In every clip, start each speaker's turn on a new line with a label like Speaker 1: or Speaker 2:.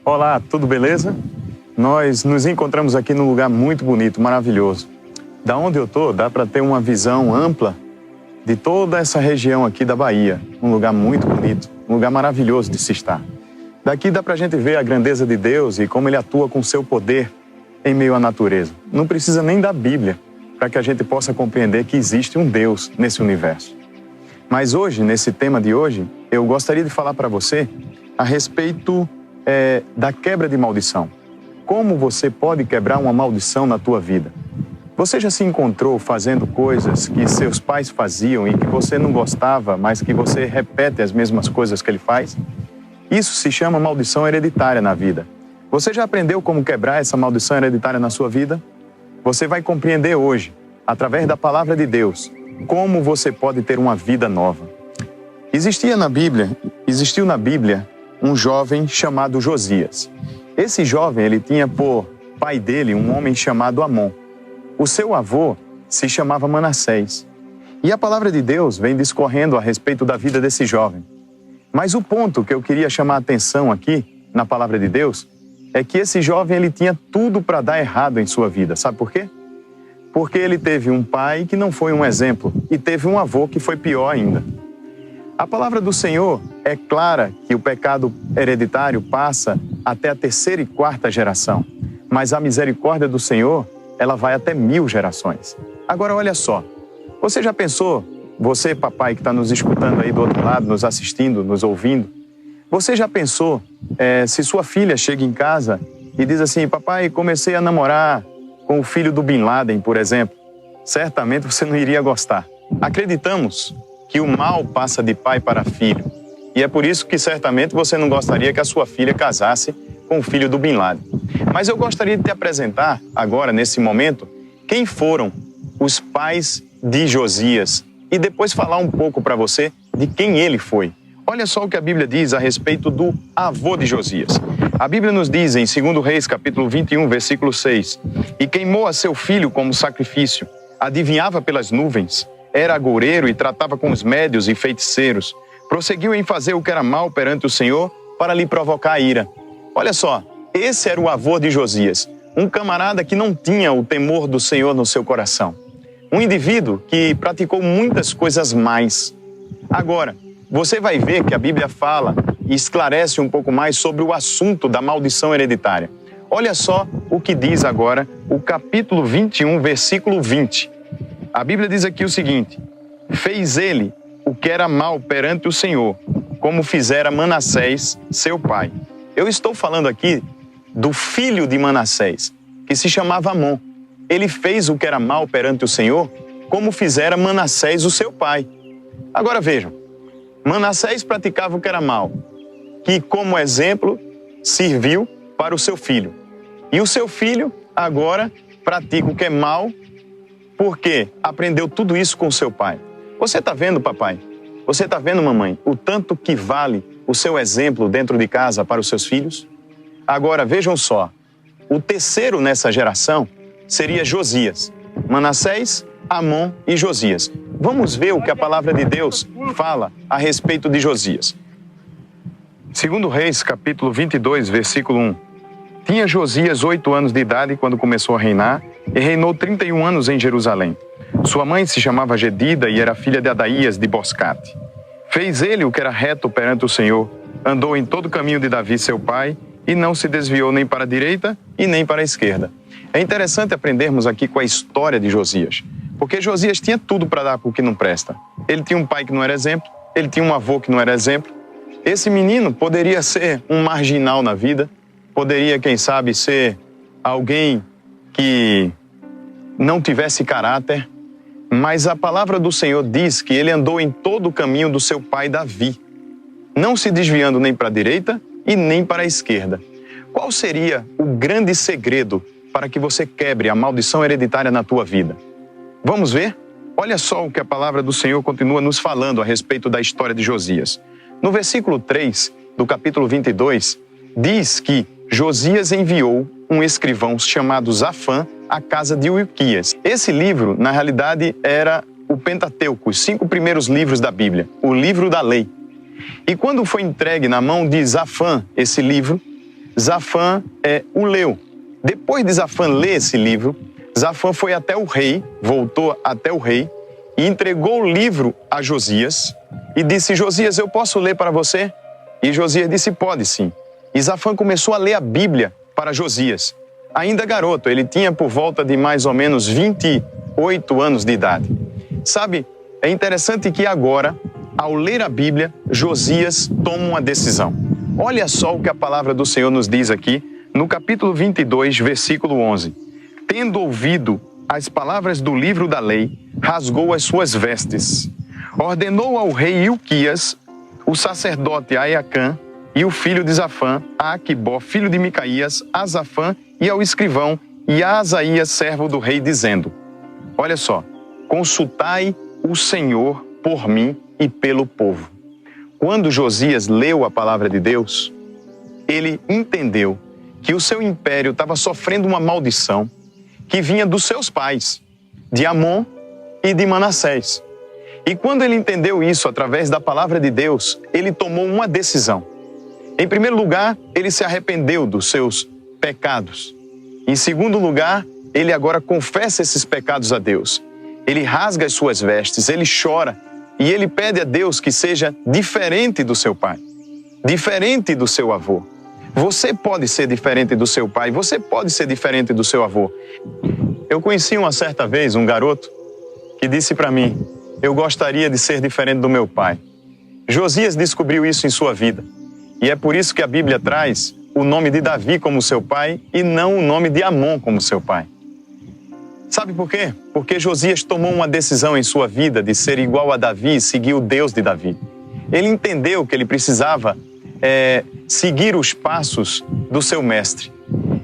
Speaker 1: Olá, tudo beleza? Nós nos encontramos aqui num lugar muito bonito, maravilhoso. Da onde eu tô, dá para ter uma visão ampla de toda essa região aqui da Bahia. Um lugar muito bonito, um lugar maravilhoso de se estar. Daqui dá para a gente ver a grandeza de Deus e como Ele atua com seu poder em meio à natureza. Não precisa nem da Bíblia para que a gente possa compreender que existe um Deus nesse universo. Mas hoje, nesse tema de hoje, eu gostaria de falar para você a respeito da quebra de maldição. Como você pode quebrar uma maldição na tua vida? Você já se encontrou fazendo coisas que seus pais faziam e que você não gostava, mas que você repete as mesmas coisas que ele faz? Isso se chama maldição hereditária na vida. Você já aprendeu como quebrar essa maldição hereditária na sua vida? Você vai compreender hoje, através da palavra de Deus, como você pode ter uma vida nova. Existiu na Bíblia um jovem chamado Josias. Esse jovem, ele tinha por pai dele um homem chamado Amon. O seu avô se chamava Manassés. E a palavra de Deus vem discorrendo a respeito da vida desse jovem. Mas o ponto que eu queria chamar a atenção aqui, na palavra de Deus, é que esse jovem ele tinha tudo para dar errado em sua vida. Sabe por quê? Porque ele teve um pai que não foi um exemplo e teve um avô que foi pior ainda. A palavra do Senhor é clara que o pecado hereditário passa até a terceira e quarta geração, mas a misericórdia do Senhor, ela vai até 1000 gerações. Agora, olha só, você já pensou, você papai que está nos escutando aí do outro lado, nos assistindo, nos ouvindo, você já pensou se sua filha chega em casa e diz assim, papai, comecei a namorar com o filho do Bin Laden, por exemplo, certamente você não iria gostar. Acreditamos que o mal passa de pai para filho. E é por isso que certamente você não gostaria que a sua filha casasse com o filho do Bin Laden. Mas eu gostaria de te apresentar agora, nesse momento, quem foram os pais de Josias e depois falar um pouco para você de quem ele foi. Olha só o que a Bíblia diz a respeito do avô de Josias. A Bíblia nos diz em 2 Reis, capítulo 21, versículo 6, e queimou a seu filho como sacrifício, adivinhava pelas nuvens, era agoureiro e tratava com os médios e feiticeiros. Prosseguiu em fazer o que era mal perante o Senhor para lhe provocar ira. Olha só, esse era o avô de Josias. Um camarada que não tinha o temor do Senhor no seu coração. Um indivíduo que praticou muitas coisas mais. Agora, você vai ver que a Bíblia fala e esclarece um pouco mais sobre o assunto da maldição hereditária. Olha só o que diz agora o capítulo 21, versículo 20. A Bíblia diz aqui o seguinte, fez ele o que era mal perante o Senhor, como fizera Manassés, seu pai. Eu estou falando aqui do filho de Manassés, que se chamava Amon. Ele fez o que era mal perante o Senhor, como fizera Manassés, o seu pai. Agora vejam, Manassés praticava o que era mal, que como exemplo serviu para o seu filho. E o seu filho agora pratica o que é mal, porque aprendeu tudo isso com seu pai. Você está vendo, papai? Você está vendo, mamãe, o tanto que vale o seu exemplo dentro de casa para os seus filhos? Agora, vejam só, o terceiro nessa geração seria Josias. Manassés, Amon e Josias. Vamos ver o que a palavra de Deus fala a respeito de Josias. 2 Reis, capítulo 22, versículo 1. Tinha Josias 8 anos de idade quando começou a reinar e reinou 31 anos em Jerusalém. Sua mãe se chamava Gedida e era filha de Adaías de Boscate. Fez ele o que era reto perante o Senhor, andou em todo o caminho de Davi seu pai e não se desviou nem para a direita e nem para a esquerda. É interessante aprendermos aqui com a história de Josias, porque Josias tinha tudo para dar para o que não presta. Ele tinha um pai que não era exemplo, ele tinha um avô que não era exemplo. Esse menino poderia ser um marginal na vida, poderia, quem sabe, ser alguém que não tivesse caráter, mas a palavra do Senhor diz que ele andou em todo o caminho do seu pai Davi, não se desviando nem para a direita e nem para a esquerda. Qual seria o grande segredo para que você quebre a maldição hereditária na tua vida? Vamos ver? Olha só o que a palavra do Senhor continua nos falando a respeito da história de Josias. No versículo 3 do capítulo 22, diz que Josias enviou um escrivão chamado Zafã à casa de Uquias. Esse livro, na realidade, era o Pentateuco, os 5 primeiros livros da Bíblia, o livro da lei. E quando foi entregue na mão de Zafã esse livro, Zafã o leu. Depois de Zafã ler esse livro, Zafã foi até o rei, voltou até o rei e entregou o livro a Josias e disse: Josias, eu posso ler para você? E Josias disse: pode sim. E Zafã começou a ler a Bíblia para Josias. Ainda garoto, ele tinha por volta de mais ou menos 28 anos de idade. Sabe, é interessante que agora, ao ler a Bíblia, Josias toma uma decisão. Olha só o que a palavra do Senhor nos diz aqui, no capítulo 22, versículo 11. Tendo ouvido as palavras do livro da lei, rasgou as suas vestes. Ordenou ao rei Ilquias, o sacerdote Aiacã, e o filho de Zafã, a Aquibó, filho de Micaías, a Zafã, e ao escrivão, e a Asaías, servo do rei, dizendo: olha só, consultai o Senhor por mim e pelo povo. Quando Josias leu a palavra de Deus, ele entendeu que o seu império estava sofrendo uma maldição que vinha dos seus pais, de Amon e de Manassés. E quando ele entendeu isso através da palavra de Deus, ele tomou uma decisão. Em primeiro lugar, ele se arrependeu dos seus pecados. Em segundo lugar, ele agora confessa esses pecados a Deus. Ele rasga as suas vestes, ele chora e ele pede a Deus que seja diferente do seu pai, diferente do seu avô. Você pode ser diferente do seu pai, você pode ser diferente do seu avô. Eu conheci uma certa vez um garoto que disse para mim: eu gostaria de ser diferente do meu pai. Josias descobriu isso em sua vida. E é por isso que a Bíblia traz o nome de Davi como seu pai e não o nome de Amon como seu pai. Sabe por quê? Porque Josias tomou uma decisão em sua vida de ser igual a Davi e seguir o Deus de Davi. Ele entendeu que ele precisava seguir os passos do seu mestre.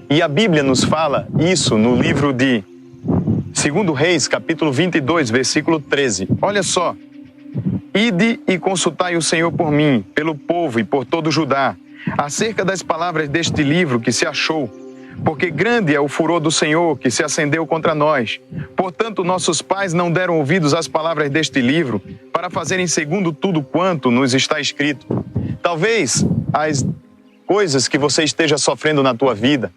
Speaker 1: E a Bíblia nos fala isso no livro de 2 Reis, capítulo 22, versículo 13. Olha só. Ide e consultai o Senhor por mim, pelo povo e por todo Judá, acerca das palavras deste livro que se achou, porque grande é o furor do Senhor que se acendeu contra nós. Portanto, nossos pais não deram ouvidos às palavras deste livro, para fazerem segundo tudo quanto nos está escrito. Talvez as coisas que você esteja sofrendo na tua vida,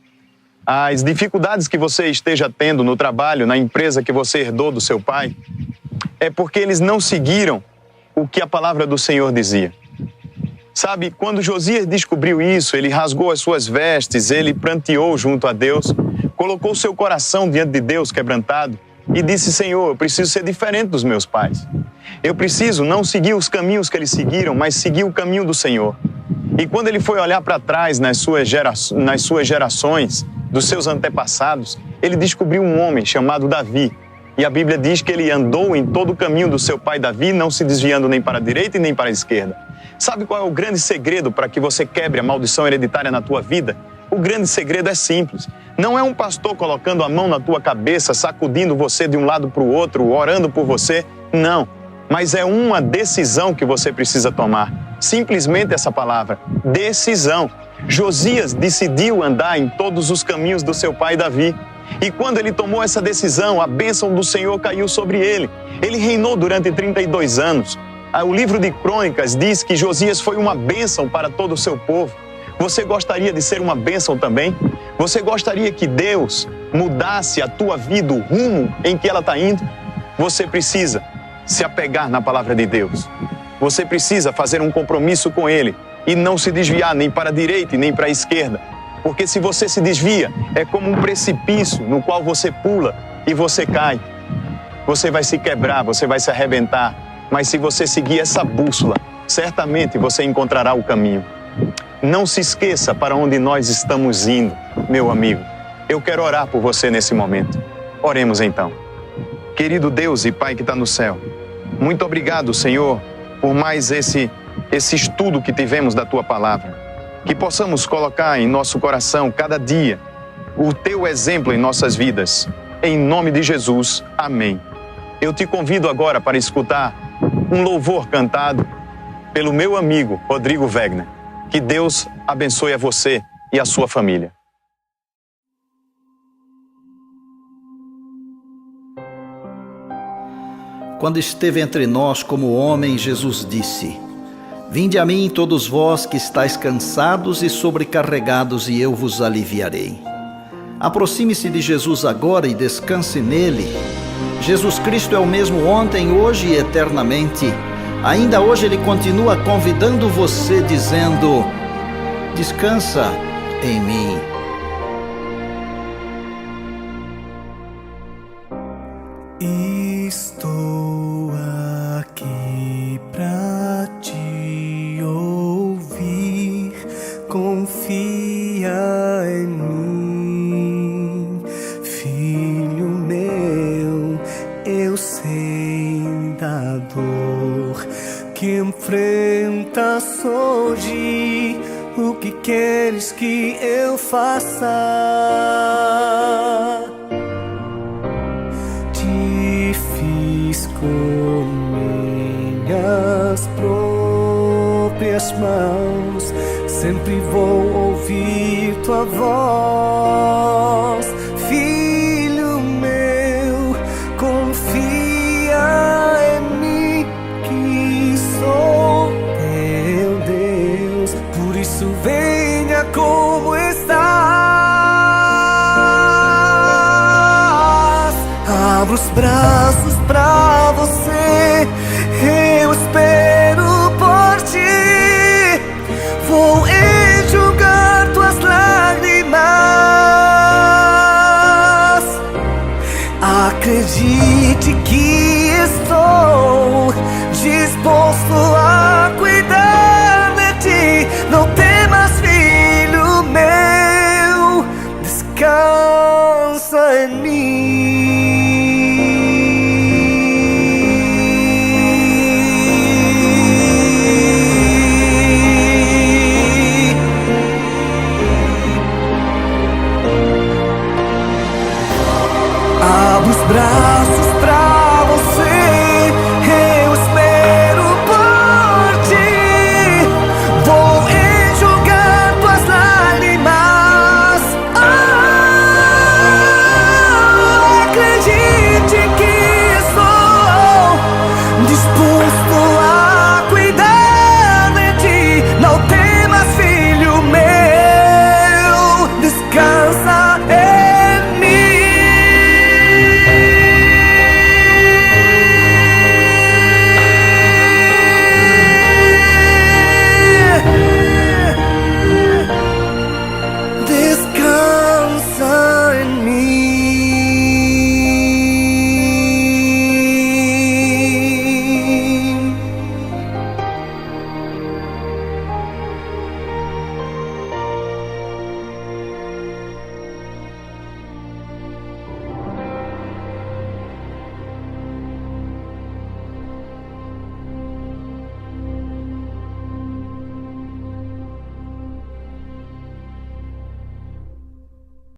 Speaker 1: as dificuldades que você esteja tendo no trabalho, na empresa que você herdou do seu pai, é porque eles não seguiram o que a palavra do Senhor dizia. Sabe, quando Josias descobriu isso, ele rasgou as suas vestes, ele pranteou junto a Deus, colocou seu coração diante de Deus quebrantado e disse: Senhor, eu preciso ser diferente dos meus pais. Eu preciso não seguir os caminhos que eles seguiram, mas seguir o caminho do Senhor. E quando ele foi olhar para trás nas suas gerações, dos seus antepassados, ele descobriu um homem chamado Davi. E a Bíblia diz que ele andou em todo o caminho do seu pai Davi, não se desviando nem para a direita e nem para a esquerda. Sabe qual é o grande segredo para que você quebre a maldição hereditária na tua vida? O grande segredo é simples. Não é um pastor colocando a mão na tua cabeça, sacudindo você de um lado para o outro, orando por você. Não. Mas é uma decisão que você precisa tomar. Simplesmente essa palavra, decisão. Josias decidiu andar em todos os caminhos do seu pai Davi. E quando ele tomou essa decisão, a bênção do Senhor caiu sobre ele. Ele reinou durante 32 anos. O livro de Crônicas diz que Josias foi uma bênção para todo o seu povo. Você gostaria de ser uma bênção também? Você gostaria que Deus mudasse a tua vida, o rumo em que ela está indo? Você precisa se apegar na palavra de Deus. Você precisa fazer um compromisso com Ele e não se desviar nem para a direita e nem para a esquerda. Porque se você se desvia, é como um precipício no qual você pula e você cai. Você vai se quebrar, você vai se arrebentar. Mas se você seguir essa bússola, certamente você encontrará o caminho. Não se esqueça para onde nós estamos indo, meu amigo. Eu quero orar por você nesse momento. Oremos então. Querido Deus e Pai que está no céu, muito obrigado, Senhor, por mais esse estudo que tivemos da Tua Palavra. Que possamos colocar em nosso coração cada dia o Teu exemplo em nossas vidas. Em nome de Jesus, amém. Eu te convido agora para escutar um louvor cantado pelo meu amigo Rodrigo Wegner. Que Deus abençoe a você e a sua família.
Speaker 2: Quando esteve entre nós como homem, Jesus disse: Vinde a mim, todos vós que estáis cansados e sobrecarregados, e eu vos aliviarei. Aproxime-se de Jesus agora e descanse nele. Jesus Cristo é o mesmo ontem, hoje e eternamente. Ainda hoje ele continua convidando você, dizendo: descansa em mim.
Speaker 3: Estou aqui pra te ouvir, confia em mim, filho meu. Eu sei da dor que enfrentas hoje. O que queres que eu faça? Te fiz com minhas próprias mãos. Sempre vou ouvir tua voz, filho meu. Confia em mim, que sou teu Deus. Por isso venha como estás. Abro os braços pra você, eu espero por ti. Vou enxugar tuas lágrimas. Acredite que estou disposto